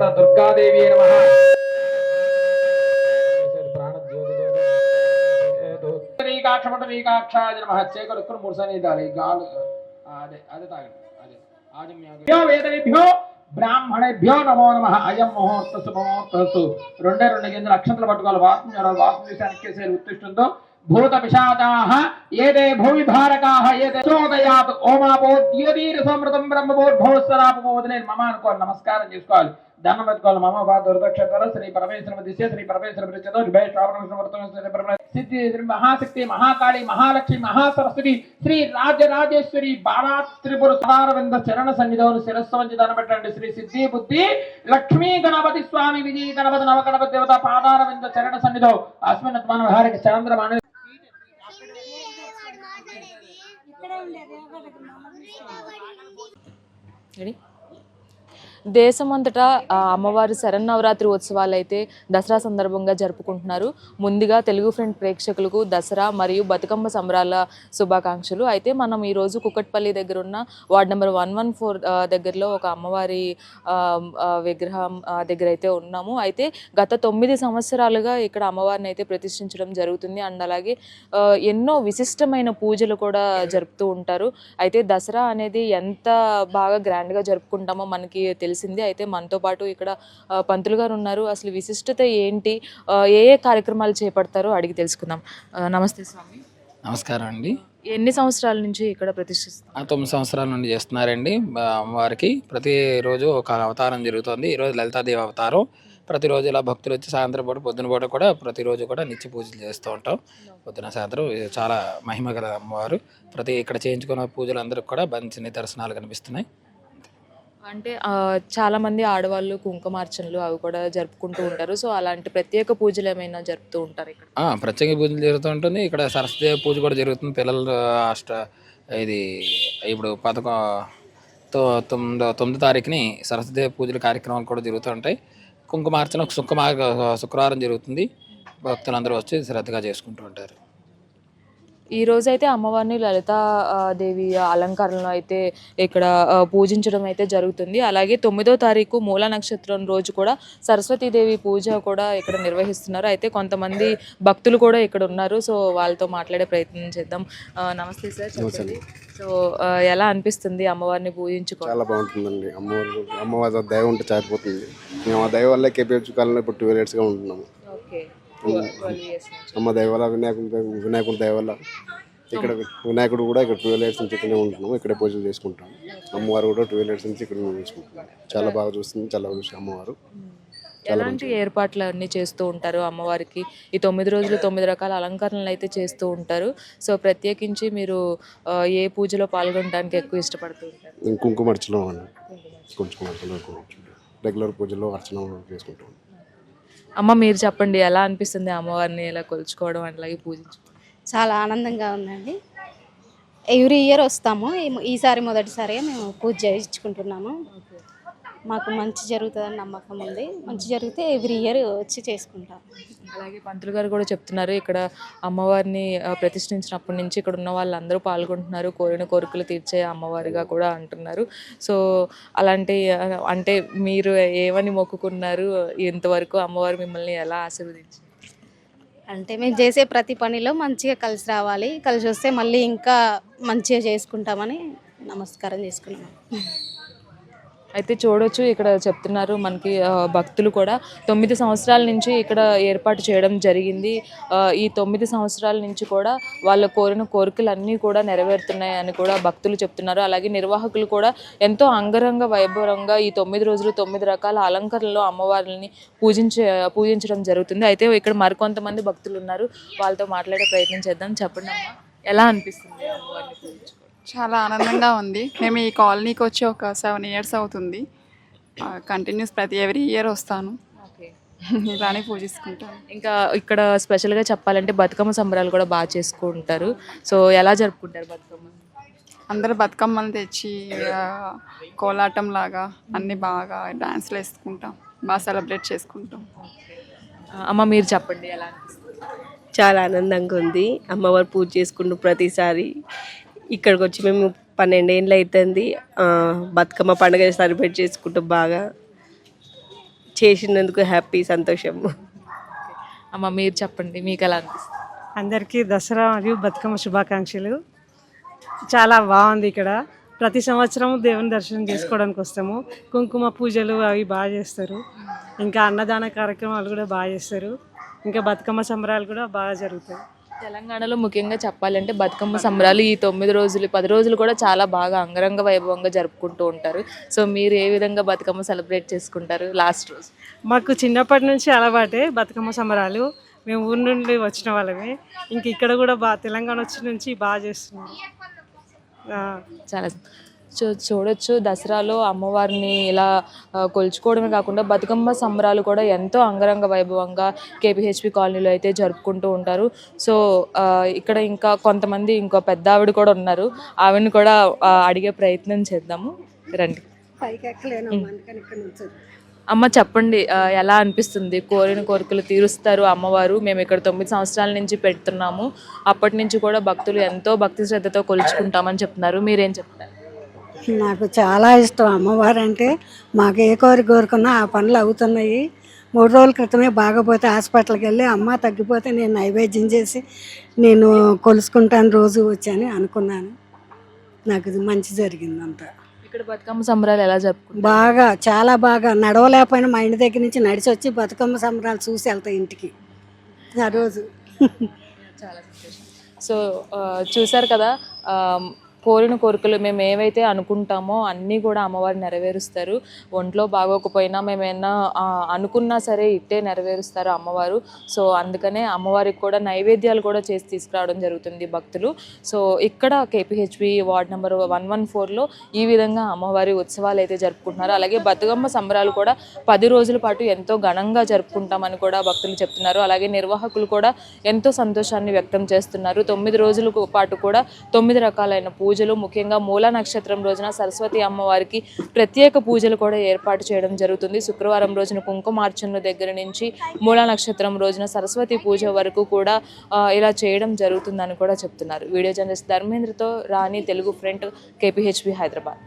దేవత దుర్గాదేవి నమః. శ్రీకాక్షాయ నమః. చేకలు మూడు సన్నిధాలు గాలు అదే అదే తాగండి. అదే ఆజమ్యో వేదవిభ్యో బ్రాహ్మణేభ్యో నమో నమః. అయం ముహూర్త శుభముహూర్తస్తు. రెండే గింజలు అక్షంతలు పట్టుకోవాలి. వాస్తు విషయానికి ఉత్తిష్ఠంతో భూత పిశాచాః ఏదే భూమి భారకాః ఏదే చోదయాత్ ఓమాపోద్యోదీర్ సమృతం బ్రహ్మబోద్భవస్సరాపమోదనే మమ అనుకోవాలి. నమస్కారం చేసుకోవాలి. దండం పెట్టుకోవాలి. మమ బాధ దుర్దక్షర శ్రీ పరమేశ్వర దిశ శ్రీ పరమేశ్వర ప్రచతో సిద్ధి శ్రీ మహాశక్తి మహాకాళి మహాలక్ష్మి మహాసరస్వతి శ్రీ రాజరాజేశ్వరి బాలా త్రిపుర సదారవింద చరణ సన్నిధులు శిరస్సు వంచి దండం పెట్టండి. శ్రీ సిద్ధి బుద్ధి లక్ష్మీ గణపతి స్వామి విజయ గణపతి నవ గణపతి దేవత పాదారవింద చరణ సన్నిధౌ అస్మిన్ మన హారిక చంద్రమాన దేశమంతటా అమ్మవారి శరన్నవరాత్రి ఉత్సవాలు అయితే దసరా సందర్భంగా జరుపుకుంటున్నారు. ముందుగా తెలుగు ఫ్రెండ్ ప్రేక్షకులకు దసరా మరియు బతుకమ్మ సంబరాల శుభాకాంక్షలు. అయితే మనం ఈరోజు కుకట్పల్లి దగ్గర ఉన్న వార్డ్ నెంబర్ 114 దగ్గరలో ఒక అమ్మవారి విగ్రహం దగ్గర అయితే ఉన్నాము. అయితే గత 9 సంవత్సరాలుగా ఇక్కడ అమ్మవారిని అయితే ప్రతిష్ఠించడం జరుగుతుంది. అండ్ అలాగే ఎన్నో విశిష్టమైన పూజలు కూడా జరుపుతూ ఉంటారు. అయితే దసరా అనేది ఎంత బాగా గ్రాండ్గా జరుపుకుంటామో మనకి తెలిసింది. అయితే మనతో పాటు ఇక్కడ పంతులు గారు ఉన్నారు. అసలు విశిష్టత ఏంటి, ఏ కార్యక్రమాలు చేపడతారో అడిగి తెలుసుకుందాం. నమస్తే స్వామి. నమస్కారం అండి. ఎన్ని సంవత్సరాల నుంచి ఇక్కడ ప్రతిష్ఠిస్తారు? 9 సంవత్సరాల నుండి చేస్తున్నారండి. అమ్మవారికి ప్రతిరోజు ఒక అవతారం జరుగుతుంది. ఈరోజు లలితాదేవి అవతారం. ప్రతిరోజు ఇలా భక్తులు వచ్చి సాయంత్రం పూట పొద్దున పూట కూడా ప్రతిరోజు కూడా నిత్య పూజలు చేస్తూ ఉంటాం. పొద్దున సాయంత్రం చాలా మహిమ గల అమ్మవారు. ఇక్కడ చేయించుకున్న పూజలు అందరికి కూడా మంచి నిదర్శనాలు కనిపిస్తున్నాయి. అంటే చాలామంది ఆడవాళ్ళు కుంకుమార్చనలు అవి కూడా జరుపుకుంటూ ఉంటారు. సో అలాంటి ప్రత్యేక పూజలు ఏమైనా జరుపుతూ ఉంటారు ఇక్కడ? ప్రత్యేక పూజలు జరుగుతూ ఉంటుంది. ఇక్కడ సరస్వతి పూజ కూడా జరుగుతుంది. పిల్లలు ఇది ఇప్పుడు 9వ తారీఖుని సరస్వతి పూజల కార్యక్రమాలు కూడా జరుగుతూ ఉంటాయి. కుంకుమార్చన శుక్రవారం జరుగుతుంది. భక్తులందరూ వచ్చి శ్రద్ధగా చేసుకుంటూ ఉంటారు. ఈ రోజైతే అమ్మవారిని లలితాదేవి అలంకరణలో అయితే ఇక్కడ పూజించడం అయితే జరుగుతుంది. అలాగే 9వ తారీఖు మూల నక్షత్రం రోజు కూడా సరస్వతీదేవి పూజ కూడా ఇక్కడ నిర్వహిస్తున్నారు. అయితే కొంతమంది భక్తులు కూడా ఇక్కడ ఉన్నారు. సో వాళ్ళతో మాట్లాడే ప్రయత్నం చేద్దాం. నమస్తే సార్, చెప్పండి. సో ఎలా అనిపిస్తుంది అమ్మవారిని పూజించుకో? చాలా బాగుంటుందండి. అమ్మవారి దయ ఉంటే చారిపోతుంది. మేము ఆ దయ వల్ల కేపీహెచ్ కాలంలో ఇప్పుడు 12 yearsగా ఉంటున్నాము. ఓకే. అమ్మ దయ వల్ల వినాయకుడి దయ వల్ల ఇక్కడ వినాయకుడు కూడా ఇక్కడ 12 years నుంచి ఇక్కడే ఉంటున్నాము. ఇక్కడే పూజలు చేసుకుంటాం. అమ్మవారు కూడా 12 years నుంచి ఇక్కడ చేసుకుంటున్నాం. చాలా బాగా చూస్తుంది. చాలా బాగా చూసి అమ్మవారు ఎలాంటి ఏర్పాట్లు అన్నీ చేస్తూ ఉంటారు అమ్మవారికి? ఈ 9 రోజులు 9 రకాల అలంకరణలు అయితే చేస్తూ ఉంటారు. సో ప్రత్యేకించి మీరు ఏ పూజలో పాల్గొనడానికి ఎక్కువ ఇష్టపడుతూ ఉంటారు? కుంకుమార్చన రెగ్యులర్ పూజలో అర్చన చేసుకుంటాం. అమ్మ మీరు చెప్పండి, ఎలా అనిపిస్తుంది అమ్మవారిని ఇలా కొలుచుకోవడం అట్లాగే పూజించుకోవడం? చాలా ఆనందంగా ఉందండి. ఎవ్రీ ఇయర్ వస్తాము. ఈసారి మొదటిసారిగా మేము పూజ చేయించుకుంటున్నాము. మాకు మంచి జరుగుతుందని నమ్మకం ఉంది. మంచి జరిగితే ఎవ్రీ ఇయర్ వచ్చి చేసుకుంటాం. అలాగే పంతులు గారు కూడా చెప్తున్నారు, ఇక్కడ అమ్మవారిని ప్రతిష్ఠించినప్పటి నుంచి ఇక్కడ ఉన్న వాళ్ళందరూ పాల్గొంటున్నారు. కోరిన కోరికలు తీర్చే అమ్మవారిగా కూడా అంటున్నారు. సో అలాంటి అంటే మీరు ఏమని మొక్కుకున్నారు? ఇంతవరకు అమ్మవారు మిమ్మల్ని ఎలా ఆశీర్వదించారు? అంటే మేము చేసే ప్రతి పనిలో మంచిగా కలిసి రావాలి, కలిసి వస్తే మళ్ళీ ఇంకా మంచిగా చేసుకుంటామని నమస్కారం చేసుకున్నాం. అయితే చూడొచ్చు, ఇక్కడ చెప్తున్నారు మనకి భక్తులు కూడా 9 సంవత్సరాల నుంచి ఇక్కడ ఏర్పాటు చేయడం జరిగింది. ఈ 9 సంవత్సరాల నుంచి కూడా వాళ్ళ కోరిన కోరికలు అన్నీ కూడా నెరవేరుతున్నాయి అని కూడా భక్తులు చెప్తున్నారు. అలాగే నిర్వాహకులు కూడా ఎంతో అంగరంగ వైభవంగా ఈ 9 రోజులు 9 రకాల అలంకరణలో అమ్మవారిని పూజించడం జరుగుతుంది. అయితే ఇక్కడ మరికొంతమంది భక్తులు ఉన్నారు, వాళ్ళతో మాట్లాడే ప్రయత్నం చేద్దాం. చెప్పండి అమ్మా, ఎలా అనిపిస్తుంది అమ్మవారిని పూజించుకోవడం? చాలా ఆనందంగా ఉంది. మేము ఈ కాలనీకి వచ్చి ఒక 7 years అవుతుంది. కంటిన్యూస్ ఎవ్రీ ఇయర్ వస్తాను. ఇలానే పూజిస్తుంటాను. ఇంకా ఇక్కడ స్పెషల్గా చెప్పాలంటే బతుకమ్మ సంబరాలు కూడా బాగా చేసుకుంటారు. సో ఎలా జరుపుకుంటారు బతుకమ్మ? అందరూ బతుకమ్మలు తెచ్చి కోలాటం లాగా అన్నీ బాగా డాన్స్లు వేసుకుంటాం, బాగా సెలబ్రేట్ చేసుకుంటాం. అమ్మ మీరు చెప్పండి, ఎలా అనిపిస్తుంది? చాలా ఆనందంగా ఉంది. అమ్మవారు పూజ చేసుకుంటూ ప్రతిసారి ఇక్కడికి వచ్చి మేము 12 ఏళ్ళు అవుతుంది. బతుకమ్మ పండుగ సెలబ్రేట్ చేసుకుంటూ బాగా చేసినందుకు హ్యాపీ, సంతోషం. అమ్మ మీరు చెప్పండి, మీకు ఎలా అనిపిస్తుంది? అందరికీ దసరా మరియు బతుకమ్మ శుభాకాంక్షలు. చాలా బాగుంది ఇక్కడ. ప్రతి సంవత్సరం దేవుని దర్శనం చేసుకోవడానికి వస్తాము. కుంకుమ పూజలు అవి బాగా చేస్తారు. ఇంకా అన్నదాన కార్యక్రమాలు కూడా బాగా చేస్తారు. ఇంకా బతుకమ్మ సంబరాలు కూడా బాగా జరుగుతాయి. తెలంగాణలో ముఖ్యంగా చెప్పాలంటే బతుకమ్మ సంబరాలు ఈ 9 రోజులు 10 రోజులు కూడా చాలా బాగా అంగరంగ వైభవంగా జరుపుకుంటూ ఉంటారు. సో మీరు ఏ విధంగా బతుకమ్మ సెలబ్రేట్ చేసుకుంటారు లాస్ట్ రోజు? మాకు చిన్నప్పటి నుంచి అలవాటే బతుకమ్మ సంబరాలు. మేము ఊరి నుండి వచ్చిన వాళ్ళమే. ఇంక ఇక్కడ కూడా తెలంగాణ వచ్చిన నుంచి బాగా చేస్తున్నాం. చాలా చూడొచ్చు, దసరాలో అమ్మవారిని ఇలా కొలుచుకోవడమే కాకుండా బతుకమ్మ సంబరాలు కూడా ఎంతో అంగరంగ వైభవంగా కేపీహెచ్పి కాలనీలో అయితే జరుపుకుంటూ ఉంటారు. సో ఇక్కడ ఇంకా కొంతమంది ఇంకో పెద్ద ఆవిడ కూడా ఉన్నారు. ఆవిడని కూడా అడిగే ప్రయత్నం చేద్దాము, రండి. అమ్మ చెప్పండి, ఎలా అనిపిస్తుంది? కోరిన కోరికలు తీరుస్తారు అమ్మవారు. మేము ఇక్కడ 9 సంవత్సరాల నుంచి పెడుతున్నాము. అప్పటి నుంచి కూడా భక్తులు ఎంతో భక్తి శ్రద్ధతో కొలుచుకుంటామని చెప్తున్నారు. మీరేం చెప్తారు? నాకు చాలా ఇష్టం అమ్మవారు అంటే. మాకు ఏ కోరిక కోరుకున్నా ఆ పనులు అవుతున్నాయి. 3 రోజుల క్రితమే బాగపోతే హాస్పిటల్కి వెళ్ళి అమ్మ తగ్గిపోతే నేను నైవేద్యం చేసి నేను కొలుసుకుంటాను రోజు వచ్చని అనుకున్నాను. నాకు ఇది మంచి జరిగింది అంతా. ఇక్కడ బతుకమ్మ సంబరాలు ఎలా జరుపుకుంటారు? బాగా, చాలా బాగా. నడవలేకపోయినా మా ఇంటి దగ్గర నుంచి నడిచి వచ్చి బతుకమ్మ సంబరాలు చూసి వెళ్తాయి ఇంటికి ఆ రోజు. చాలా సంతోషం. సో చూసారు కదా, కోరిన కోరికలు మేము ఏవైతే అనుకుంటామో అన్నీ కూడా అమ్మవారు నెరవేరుస్తారు. ఒంట్లో బాగోకపోయినా మేమైనా అనుకున్నా సరే ఇట్టే నెరవేరుస్తారు అమ్మవారు. సో అందుకనే అమ్మవారికి కూడా నైవేద్యాలు కూడా చేసి తీసుకురావడం జరుగుతుంది భక్తులు. సో ఇక్కడ కేపీహెచ్పి వార్డ్ నెంబర్ 114లో ఈ విధంగా అమ్మవారి ఉత్సవాలు అయితే జరుపుకుంటున్నారు. అలాగే బతుకమ్మ సంబరాలు కూడా 10 రోజుల పాటు ఎంతో ఘనంగా జరుపుకుంటామని కూడా భక్తులు చెప్తున్నారు. అలాగే నిర్వాహకులు కూడా ఎంతో సంతోషాన్ని వ్యక్తం చేస్తున్నారు. 9 రోజుల పాటు కూడా 9 రకాలైన పూజలు, ముఖ్యంగా మూలా నక్షత్రం రోజున సరస్వతి అమ్మవారికి ప్రత్యేక పూజలు కూడా ఏర్పాటు చేయడం జరుగుతుంది. శుక్రవారం రోజున కుంకుమార్చనల దగ్గర నుంచి మూలా నక్షత్రం రోజున సరస్వతి పూజ వరకు కూడా ఇలా చేయడం జరుగుతుందని కూడా చెప్తున్నారు. వీడియో జర్నలిస్ట్ ధర్మేంద్రతో రాణి, తెలుగు ఫ్రంట్, కేపీహెచ్పి హైదరాబాద్.